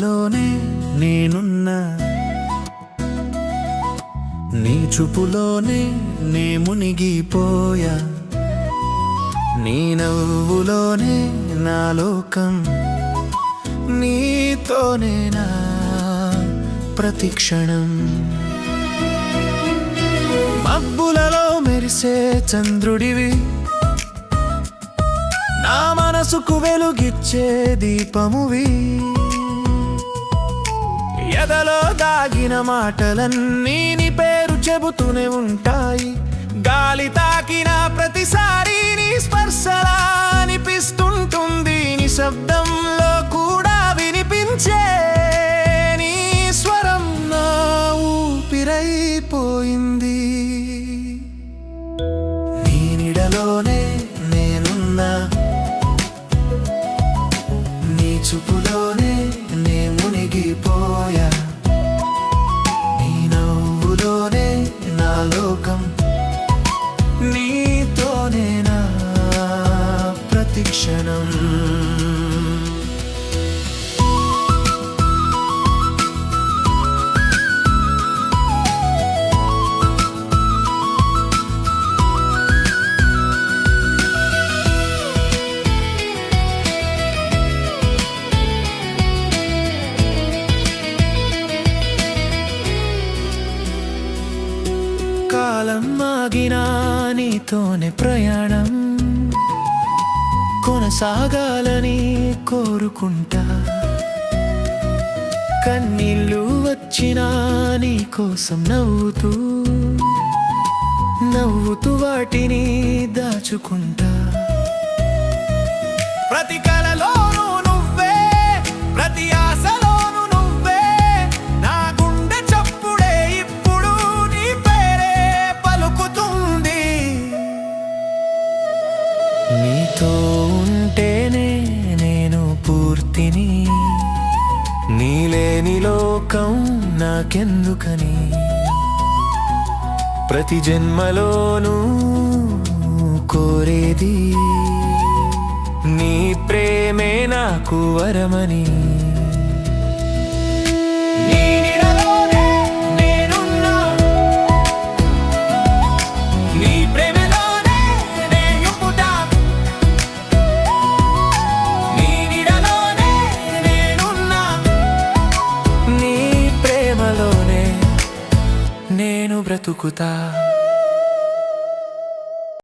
నీడలోనే నేనున్నా, నీ చూపులోనే నే మునిగిపోయా, నీ నవ్వులోనే నా లోకం, నీతోనే నా ప్రతిక్షణం. మబ్బులలో మెరిసే చంద్రుడివి, నా మనసుకు వెలుగిచ్చే దీపమువి, ఎదలో దాగిన మాటలన్నీ నీ పేరు చెబుతూనే ఉంటాయి. గాలి తాకిన ప్రతిసారి నీ స్పర్శలా అనిపిస్తుంటుంది, నిశ్శబ్దంలో కూడా వినిపించే నీ స్వరం నా ఊపిరైపోయింది. నీ నీడలోనే నేనున్నా, నీ చూపులోనే నే మునిగిపోయా, నీ నవ్వులోనే నా లోకం, నీతోనే నా ప్రతిక్షణం. కాలం ఆగినా నీతోనే ప్రయాణం కొనసాగాలని కోరుకుంటా, కన్నీళ్ళు వచ్చినా నీ కోసం నవ్వుతూ నవ్వుతూ వాటిని దాచుకుంటా. ప్రతి కలలోనూ నువ్వే, ప్రతి ఆశలోనూ నువ్వే, నా గుండె చప్పుడే ఇప్పుడు నీ పేరే పలుకుతుంది. నీతో ఉంటేనే నేను పూర్తిని, నీలేని లోకం నాకెందుకని, ప్రతి జన్మలోనూ కోరేది నీ ప్రేమే నాకు వరమని. నీ నీడలోనే నేనున్నా, నీ ప్రేమలోనే నేను పుట్టా, నీ నీడలోనే నేనున్నా, నీ ప్రేమలోనే నేను బ్రతుకుతా.